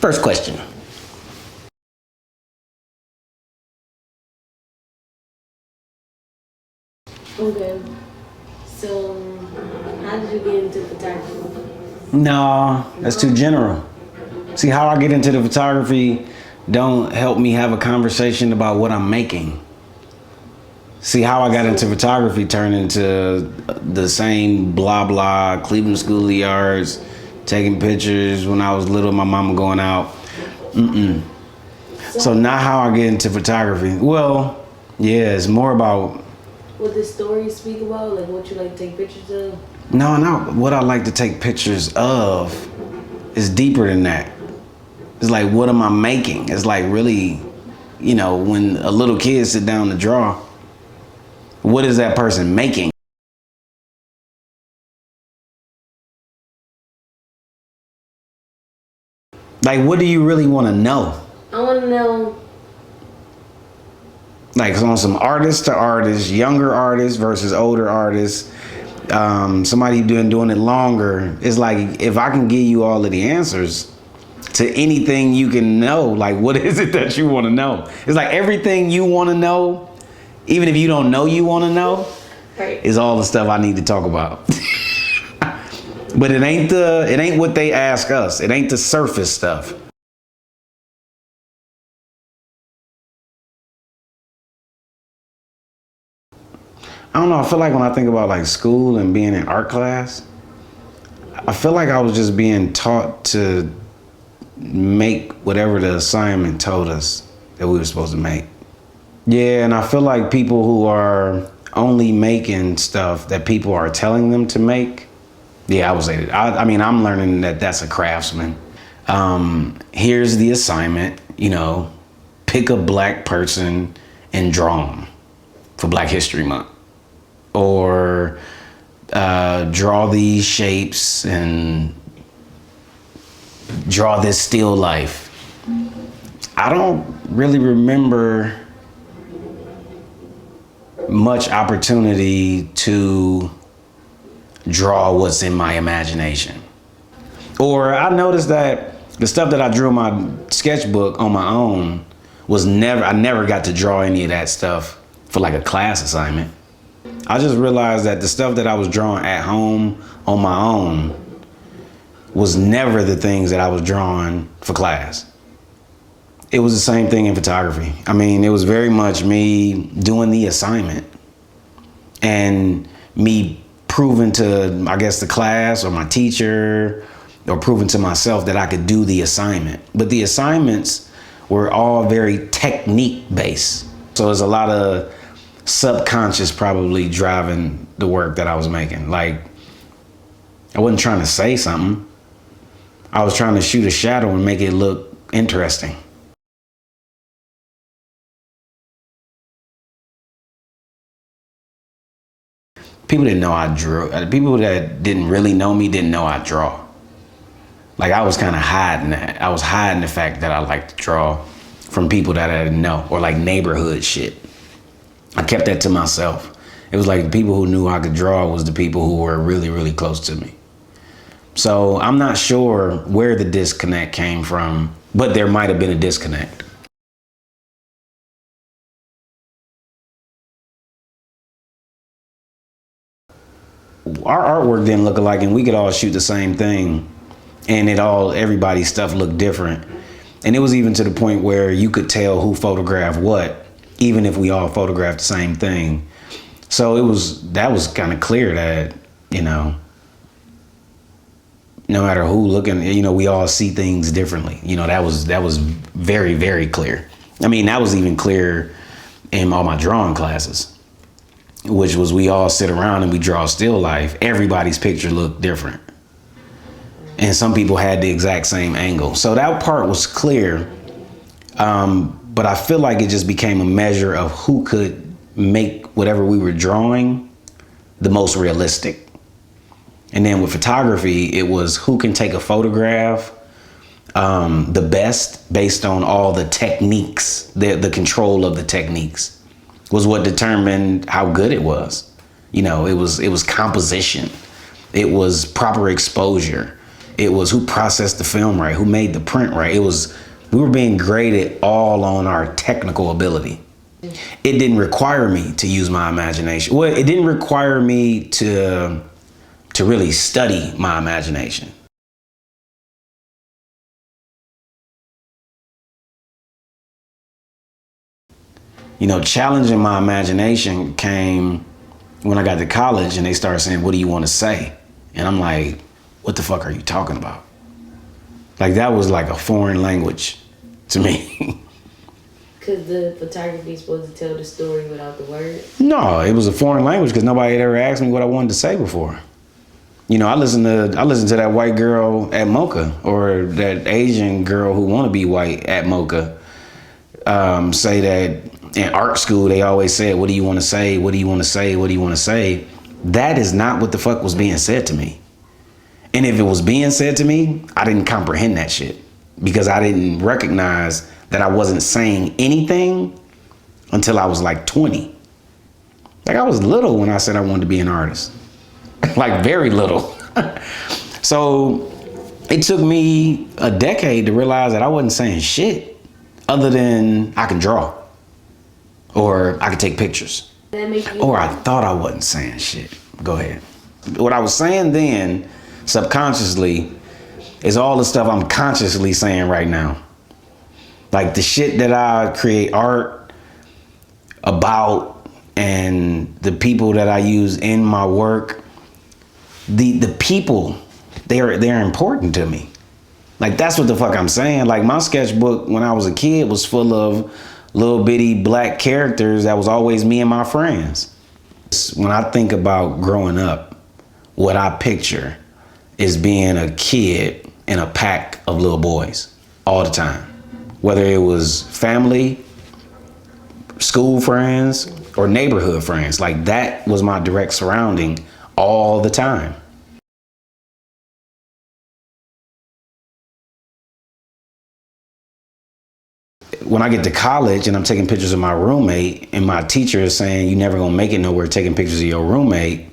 First question. Okay. So, how did you get into photography? No, that's too general. See, how I get into the photography don't help me have a conversation about what I'm making. See, how I got into photography turned into the same blah blah, Cleveland School of the Arts, taking pictures when I was little, my mama going out. So not how I get into photography. Well, yeah, it's more about what the stories speak about, like what you like to take pictures of? No, not what I like to take pictures of. Is deeper than that. It's like, what am I making? It's like really, when a little kid sit down to draw, what is that person making? Like, what do you really want to know? I want to know. Like, on some artist to artist, younger artists versus older artists, somebody doing it longer. It's like, if I can give you all of the answers to anything you can know, like, what is it that you want to know? It's like everything you want to know, even if you don't know you want to know, Right. is all the stuff I need to talk about. But it ain't what they ask us. It ain't the surface stuff. I don't know, I feel like when I think about like school and being in art class, I feel like I was just being taught to make whatever the assignment told us that we were supposed to make. Yeah, and I feel like people who are only making stuff that people are telling them to make, yeah, I would say that. I mean, I'm learning that that's a craftsman. Here's the assignment, pick a black person and draw them for Black History Month. Or draw these shapes and draw this still life. I don't really remember much opportunity to draw what's in my imagination. Or I noticed that the stuff that I drew in my sketchbook on my own I never got to draw any of that stuff for like a class assignment. I just realized that the stuff that I was drawing at home on my own was never the things that I was drawing for class. It was the same thing in photography. I mean, it was very much me doing the assignment and me proving to, I guess, the class or my teacher, or proving to myself that I could do the assignment. But the assignments were all very technique based. So there's a lot of subconscious probably driving the work that I was making. Like, I wasn't trying to say something. I was trying to shoot a shadow and make it look interesting. People didn't know I drew. People that didn't really know me didn't know I draw. Like, I was kind of hiding that. I was hiding the fact that I like to draw from people that I didn't know, or like neighborhood shit. I kept that to myself. It was like the people who knew I could draw was the people who were really, really close to me. So I'm not sure where the disconnect came from, but there might have been a disconnect. Our artwork didn't look alike, and we could all shoot the same thing, and everybody's stuff looked different. And it was even to the point where you could tell who photographed what, even if we all photographed the same thing. So that was kind of clear that, no matter who looking, we all see things differently. That was very, very clear. I mean, that was even clear in all my drawing classes, which was we all sit around and we draw still life. Everybody's picture looked different. And some people had the exact same angle. So that part was clear. But I feel like it just became a measure of who could make whatever we were drawing the most realistic. And then with photography, it was who can take a photograph the best based on all the techniques, the control of the techniques was what determined how good it was. It was composition. It was proper exposure. It was who processed the film right, who made the print right. We were being graded all on our technical ability. It didn't require me to use my imagination. Well, it didn't require me to really study my imagination. You know, challenging my imagination came when I got to college and they started saying, what do you want to say? And I'm like, what the fuck are you talking about? Like, that was like a foreign language to me. Because the photography is supposed to tell the story without the words? No, it was a foreign language because nobody had ever asked me what I wanted to say before. You know, I listened to that white girl at Mocha, or that Asian girl who want to be white at Mocha, say that in art school they always said, what do you want to say? What do you want to say? What do you want to say? That is not what the fuck was being said to me. And if it was being said to me, I didn't comprehend that shit because I didn't recognize that I wasn't saying anything until I was like 20. Like, I was little when I said I wanted to be an artist. Like, very little. So it took me a decade to realize that I wasn't saying shit other than I can draw or I could take pictures. Or I thought I wasn't saying shit. Go ahead. What I was saying then, subconsciously, is all the stuff I'm consciously saying right now. Like, the shit that I create art about and the people that I use in my work, the people, they're important to me. Like, that's what the fuck I'm saying. Like, my sketchbook when I was a kid was full of little bitty black characters that was always me and my friends. When I think about growing up, what I picture is being a kid in a pack of little boys all the time. Whether it was family, school friends, or neighborhood friends. Like, that was my direct surrounding all the time. When I get to college and I'm taking pictures of my roommate and my teacher is saying, you're never gonna make it nowhere taking pictures of your roommate,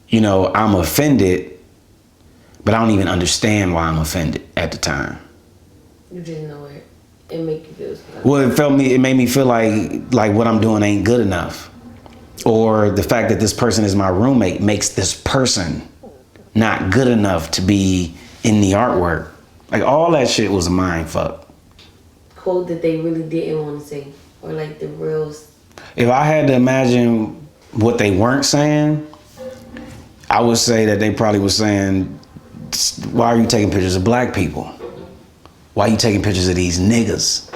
you know, I'm offended, but I don't even understand why I'm offended at the time. You didn't know it. It made you feel something. Well, it made me feel like what I'm doing ain't good enough. Or the fact that this person is my roommate makes this person not good enough to be in the artwork. Like, all that shit was a mind fuck. Quote that they really didn't want to say, or like the real. If I had to imagine what they weren't saying, I would say that they probably were saying, why are you taking pictures of black people? Why are you taking pictures of these niggas?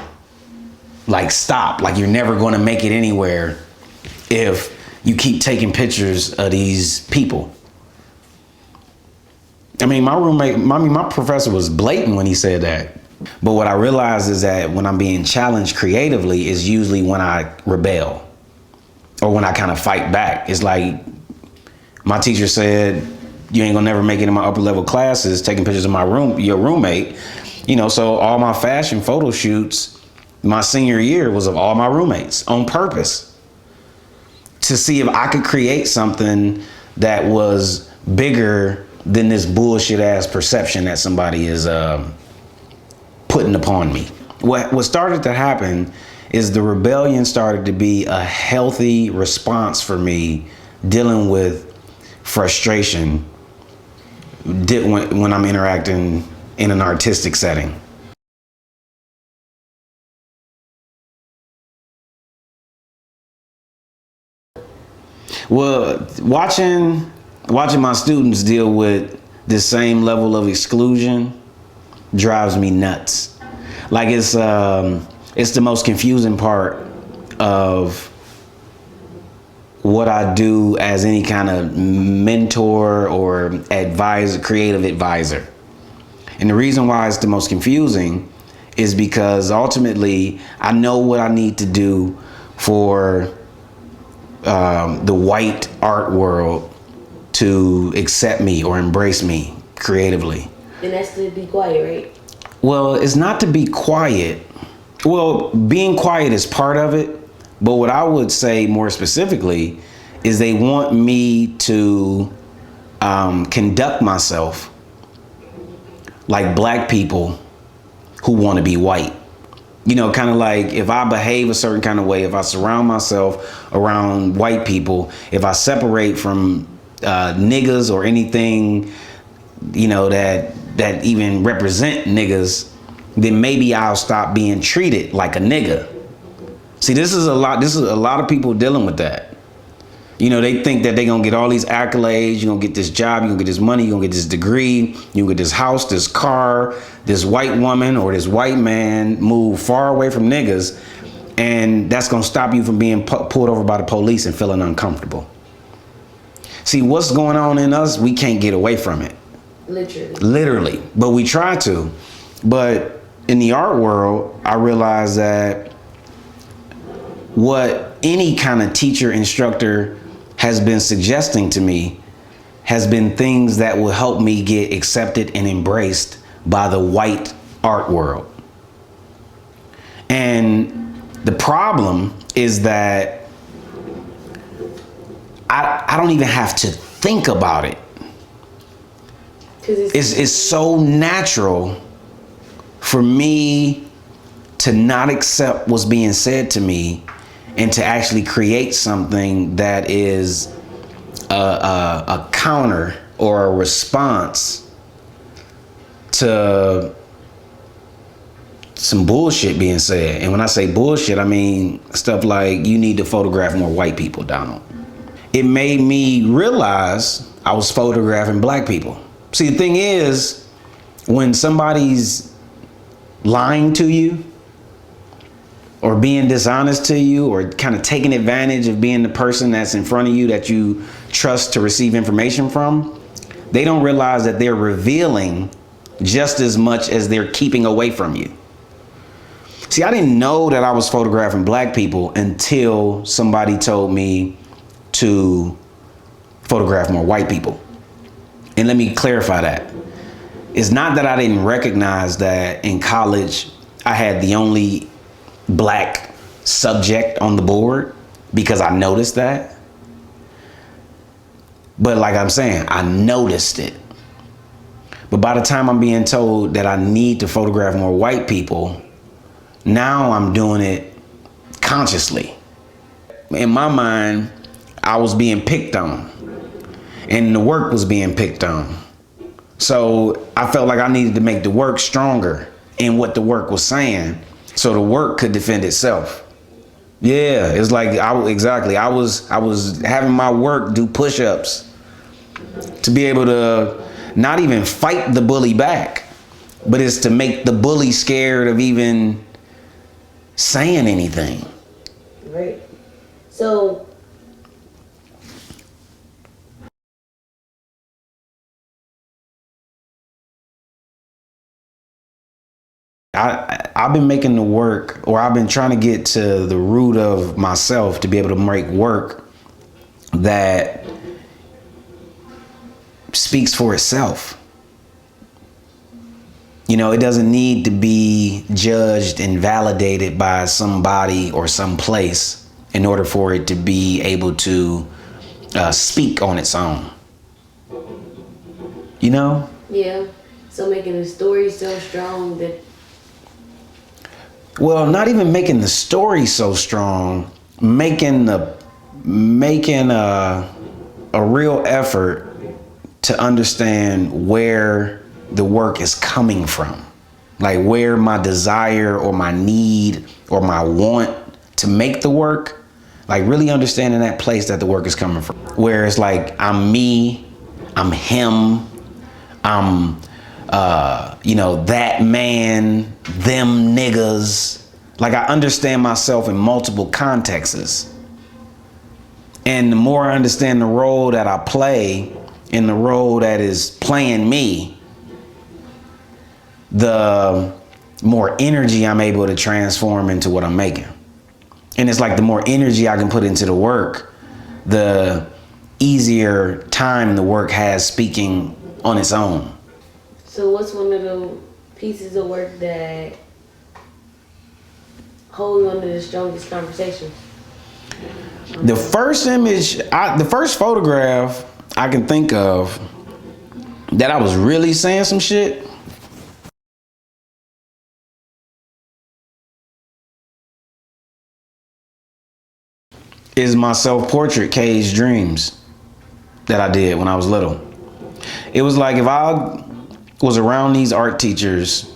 Like, stop. Like, you're never going to make it anywhere if you keep taking pictures of these people. I mean, my professor was blatant when he said that. But what I realized is that when I'm being challenged creatively is usually when I rebel or when I kind of fight back. It's like my teacher said, you ain't gonna never make it in my upper level classes taking pictures of your roommate. You know, so all my fashion photo shoots my senior year was of all my roommates on purpose to see if I could create something that was bigger than this bullshit ass perception that somebody is putting upon me. What started to happen is the rebellion started to be a healthy response for me dealing with frustration when I'm interacting in an artistic setting. Well, watching my students deal with this same level of exclusion drives me nuts. Like, it's the most confusing part of what I do as any kind of mentor or creative advisor. And the reason why it's the most confusing is because ultimately I know what I need to do for the white art world to accept me or embrace me creatively. And that's to be quiet, right? Well, it's not to be quiet. Well, being quiet is part of it. But what I would say more specifically is they want me to conduct myself like black people who want to be white. You know, kind of like if I behave a certain kind of way, if I surround myself around white people, if I separate from niggas or anything, you know, that even represent niggas, then maybe I'll stop being treated like a nigga. See, this is a lot of people dealing with that. You know, they think that they're going to get all these accolades. You're going to get this job. You're going to get this money. You're going to get this degree. You're going to get this house, this car, this white woman or this white man move far away from niggas. And that's going to stop you from being pulled over by the police and feeling uncomfortable. See, what's going on in us, we can't get away from it. Literally. But we try to. But in the art world, I realized that what any kind of teacher, instructor has been suggesting to me has been things that will help me get accepted and embraced by the white art world. And the problem is that I don't even have to think about it. It's so natural for me to not accept what's being said to me and to actually create something that is a counter or a response to some bullshit being said. And when I say bullshit, I mean stuff like, you need to photograph more white people, Donald. It made me realize I was photographing black people. See, the thing is, when somebody's lying to you or being dishonest to you or kind of taking advantage of being the person that's in front of you that you trust to receive information from, they don't realize that they're revealing just as much as they're keeping away from you. See, I didn't know that I was photographing black people until somebody told me to photograph more white people. And let me clarify that. It's not that I didn't recognize that in college I had the only black subject on the board, because I noticed that. But like I'm saying, I noticed it. But by the time I'm being told that I need to photograph more white people, now I'm doing it consciously. In my mind, I was being picked on, and the work was being picked on. So I felt like I needed to make the work stronger in what the work was saying, so the work could defend itself. Yeah, it's like I was having my work do push-ups to be able to not even fight the bully back, but it's to make the bully scared of even saying anything. Right. So I've been making the work, or I've been trying to get to the root of myself to be able to make work that speaks for itself. You know, it doesn't need to be judged and validated by somebody or some place in order for it to be able to speak on its own. You know? Yeah. So making the story so strong that... Well, not even making the story so strong, making a real effort to understand where the work is coming from. Like where my desire or my need or my want to make the work, like really understanding that place that the work is coming from. Where it's like, I'm me, I'm him, I'm that man, them niggas. Like I understand myself in multiple contexts. And the more I understand the role that I play and the role that is playing me, the more energy I'm able to transform into what I'm making. And it's like the more energy I can put into the work, the easier time the work has speaking on its own. So what's one of the pieces of work that hold on to the strongest conversation? The first image, the first photograph I can think of that I was really saying some shit is my self-portrait, Cage Dreams, that I did when I was little. It was like if I was around these art teachers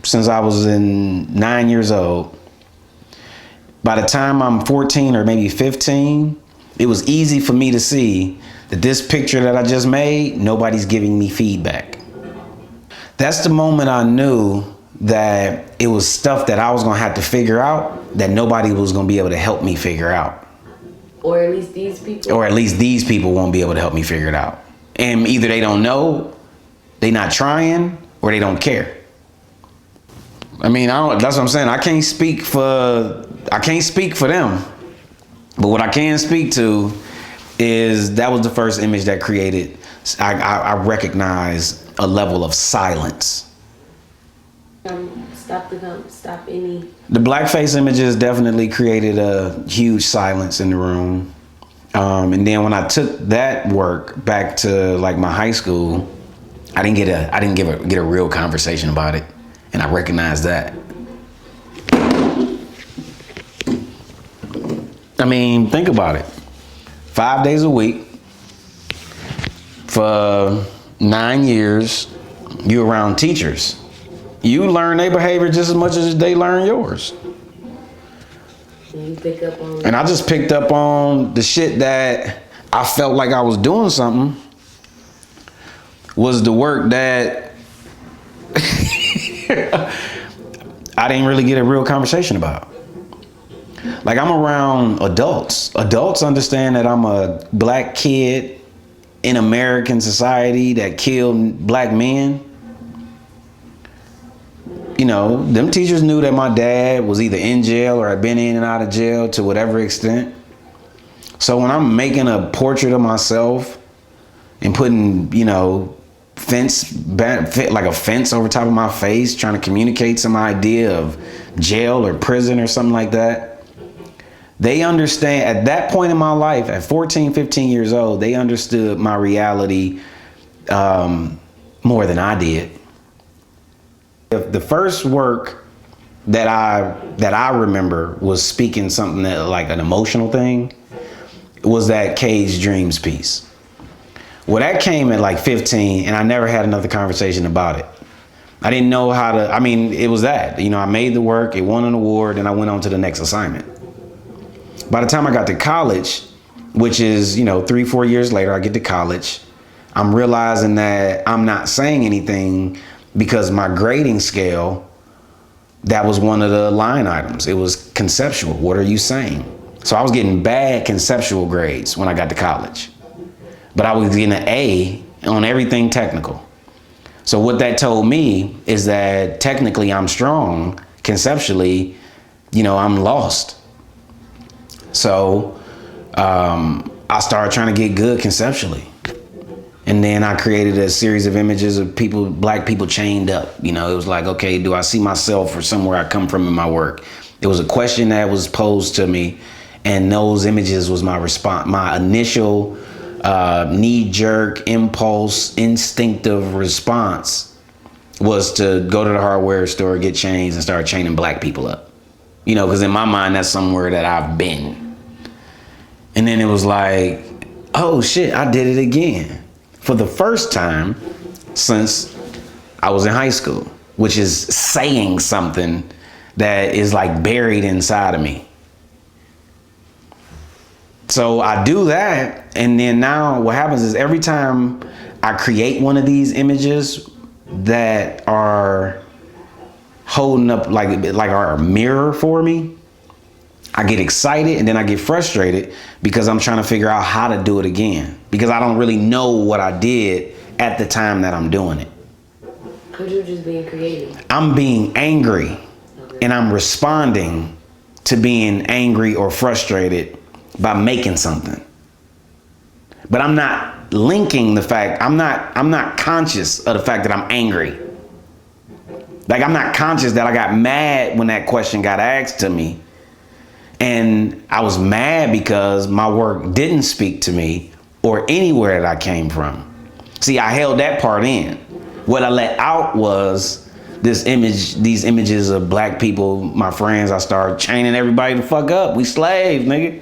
since I was 9 years old, by the time I'm 14 or maybe 15, it was easy for me to see that this picture that I just made, nobody's giving me feedback. That's the moment I knew that it was stuff that I was gonna have to figure out that nobody was gonna be able to help me figure out. Or at least these people. Or at least these people won't be able to help me figure it out. And either they don't know, they not trying, or they don't care. I mean, that's what I'm saying. I can't speak for them. But what I can speak to is that was the first image that created, I recognize a level of silence. Stop any. The blackface images definitely created a huge silence in the room. And then when I took that work back to like my high school, I didn't get a real conversation about it. And I recognized that. I mean, think about it. 5 days a week for 9 years, you around teachers. You learn their behavior just as much as they learn yours. And you pick up on. And I just picked up on the shit that I felt like I was doing something was the work that I didn't really get a real conversation about. Like I'm around adults. Adults understand that I'm a black kid in American society that killed black men. You know, them teachers knew that my dad was either in jail or had been in and out of jail to whatever extent. So when I'm making a portrait of myself and putting, you know, like a fence over top of my face, trying to communicate some idea of jail or prison or something like that, they understand at that point in my life, at 14, 15 years old, they understood my reality more than I did. The first work that I remember was speaking something that like an emotional thing was that Cage Dreams piece. Well, that came at like 15 and I never had another conversation about it. I didn't know how to, I mean, it was that, you know, I made the work, it won an award, and I went on to the next assignment. By the time I got to college, which is, you know, 3-4 years later, I get to college, I'm realizing that I'm not saying anything because my grading scale, that was one of the line items. It was conceptual. What are you saying? So I was getting bad conceptual grades when I got to college. But I was getting an A on everything technical. So what that told me is that technically I'm strong. Conceptually, you know, I'm lost. So I started trying to get good conceptually. And then I created a series of images of people, black people chained up. You know, it was like, okay, do I see myself or somewhere I come from in my work? It was a question that was posed to me, and those images was my response, my initial knee-jerk, impulse, instinctive response was to go to the hardware store, get chains, and start chaining black people up. You know, because in my mind, that's somewhere that I've been. And then it was like, oh shit, I did it again. For the first time since I was in high school, which is saying something that is like buried inside of me. So I do that, and then now what happens is every time I create one of these images that are holding up like are a mirror for me, I get excited and then I get frustrated because I'm trying to figure out how to do it again because I don't really know what I did at the time that I'm doing it. Because you're just being creative. I'm being angry and I'm responding to being angry or frustrated by making something. But I'm not linking the fact, I'm not conscious of the fact that I'm angry. Like I'm not conscious that I got mad when that question got asked to me. And I was mad because my work didn't speak to me or anywhere that I came from. See, I held that part in. What I let out was these images of black people, my friends. I started chaining everybody the fuck up. We slaves, nigga.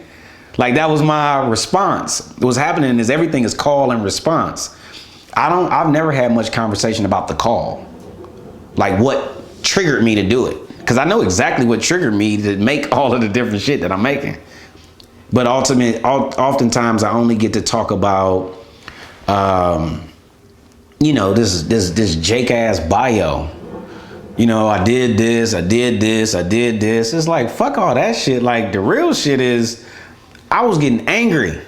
Like that was my response. What's happening is everything is call and response. I've never had much conversation about the call. Like what triggered me to do it. Because I know exactly what triggered me to make all of the different shit that I'm making. But oftentimes I only get to talk about, this Jake ass bio. I did this, I did this, I did this. It's like, fuck all that shit. Like the real shit is I was getting angry.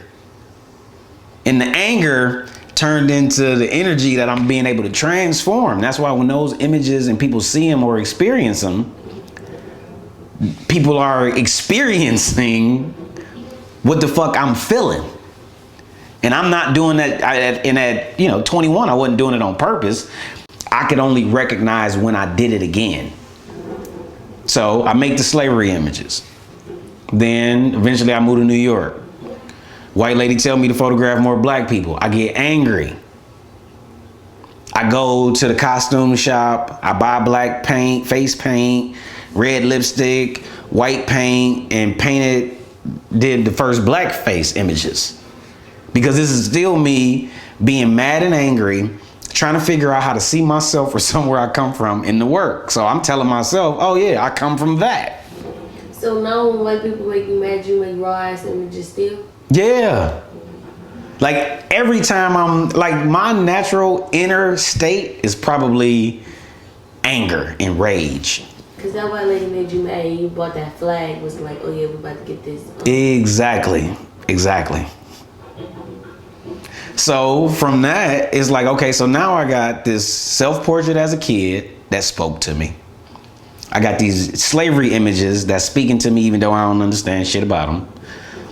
And the anger turned into the energy that I'm being able to transform. That's why when those images and people see them or experience them, people are experiencing what the fuck I'm feeling. And I'm not doing that. At 21, I wasn't doing it on purpose. I could only recognize when I did it again. So I make the slavery images. Then eventually I move to New York. White lady tell me to photograph more black people. I get angry. I go to the costume shop. I buy black paint, face paint, red lipstick, white paint, and did the first blackface images. Because this is still me being mad and angry, trying to figure out how to see myself or somewhere I come from in the work. So I'm telling myself, oh yeah, I come from that. So now when white people make you mad, you make raw ass images still? Yeah. Like every time I'm like, my natural inner state is probably anger and rage. Cause that white lady made you mad and you bought that flag, was like, oh yeah, we're about to get this. Exactly. So from that, it's like, okay, so now I got this self-portrait as a kid that spoke to me. I got these slavery images that's speaking to me even though I don't understand shit about them.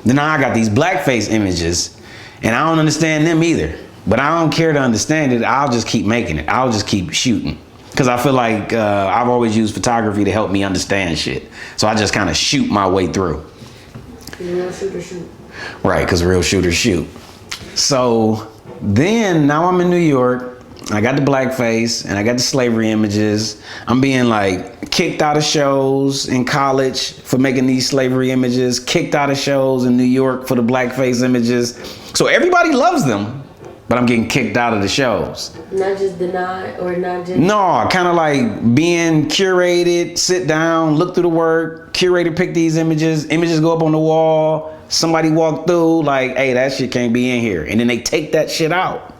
Then now I got these blackface images and I don't understand them either. But I don't care to understand it. I'll just keep making it. I'll just keep shooting. Because I feel like I've always used photography to help me understand shit. So I just kind of shoot my way through. Real shooter shoot. Right, because real shooters shoot. So then now I'm in New York. I got the blackface and I got the slavery images. I'm being like kicked out of shows in college for making these slavery images, kicked out of shows in New York for the blackface images. So everybody loves them, but I'm getting kicked out of the shows. Not just denied or not just... No, kind of like being curated, sit down, look through the work, curator pick these images go up on the wall, somebody walk through like, hey, that shit can't be in here. And then they take that shit out.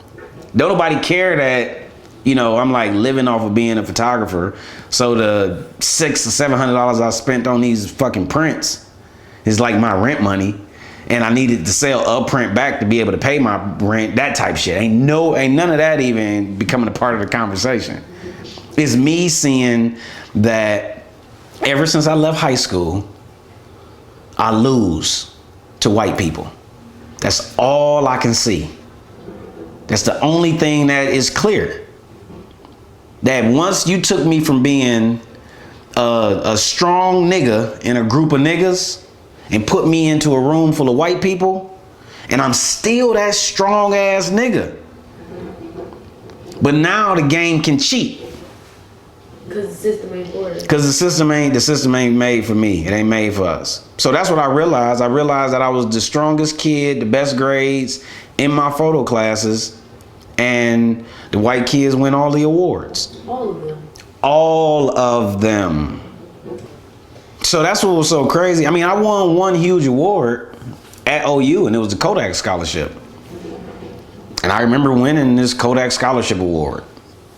Don't nobody care that, I'm like living off of being a photographer. So the $600 or $700 I spent on these fucking prints is like my rent money. And I needed to sell a print back to be able to pay my rent, that type shit. Ain't none of that even becoming a part of the conversation. It's me seeing that ever since I left high school, I lose to white people. That's all I can see. That's the only thing that is clear. That once you took me from being a strong nigga in a group of niggas and put me into a room full of white people, and I'm still that strong ass nigga. But now the game can cheat. Because the system ain't for it. Because the system ain't made for me. It ain't made for us. So that's what I realized. I realized that I was the strongest kid, the best grades in my photo classes, and the white kids win all the awards. All of them. All of them. So that's what was so crazy. I mean, I won one huge award at OU, and it was the Kodak Scholarship. And I remember winning this Kodak Scholarship Award.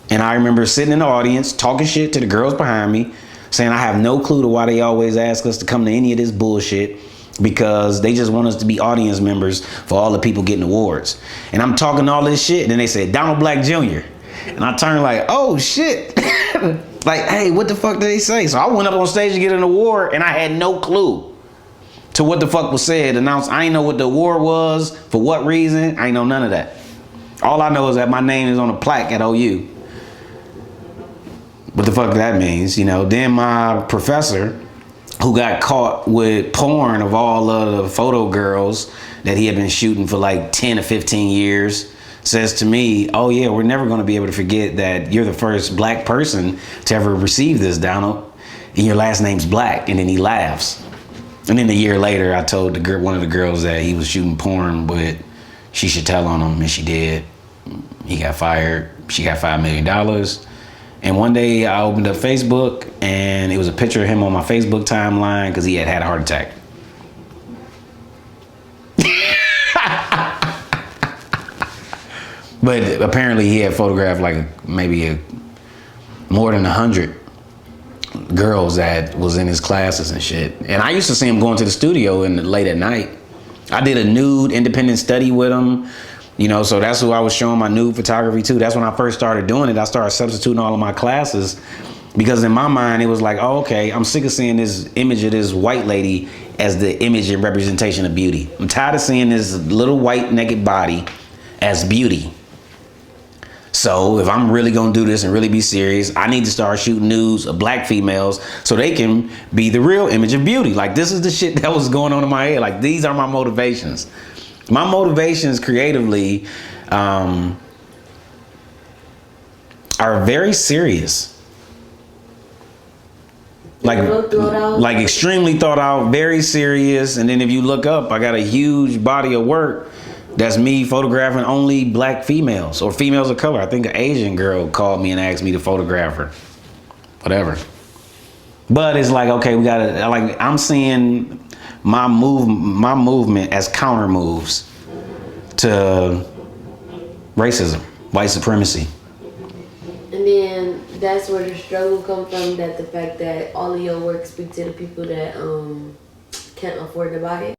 And I remember sitting in the audience, talking shit to the girls behind me, saying I have no clue to why they always ask us to come to any of this bullshit, because they just want us to be audience members for all the people getting awards. And I'm talking all this shit, and then they said, Donald Black Jr. And I turned like, oh shit. Like, hey, what the fuck did they say? So I went up on stage to get an award, and I had no clue to what the fuck was said. Announced, I ain't know what the award was, for what reason. I ain't know none of that. All I know is that my name is on a plaque at OU. What the fuck that means, Then my professor, who got caught with porn of all of the photo girls that he had been shooting for like 10 or 15 years, says to me, oh yeah, we're never going to be able to forget that you're the first black person to ever receive this, Donald, and your last name's Black. And then he laughs. And then a year later, I told the girl, one of the girls, that he was shooting porn, but she should tell on him, and she did. He got fired. She got $5 million. And one day I opened up Facebook, and it was a picture of him on my Facebook timeline because he had a heart attack. But apparently he had photographed like maybe more than 100 girls that was in his classes and shit. And I used to see him going to the studio late at night. I did a nude independent study with him, you know, so that's who I was showing my nude photography to. That's when I first started doing it. I started substituting all of my classes because in my mind it was like, oh, okay, I'm sick of seeing this image of this white lady as the image and representation of beauty. I'm tired of seeing this little white naked body as beauty. So if I'm really gonna do this and really be serious, I need to start shooting nudes of black females so they can be the real image of beauty. Like, this is the shit that was going on in my head. Like, these are my motivations. My motivations creatively are very serious. Like extremely thought out, very serious. And then if you look up, I got a huge body of work that's me photographing only black females or females of color. I think an Asian girl called me and asked me to photograph her. Whatever. But it's like, okay, we gotta, like, I'm seeing my movement as counter moves to racism, white supremacy. And then that's where the struggle comes from, that the fact that all of your work speak to the people that can't afford to buy it.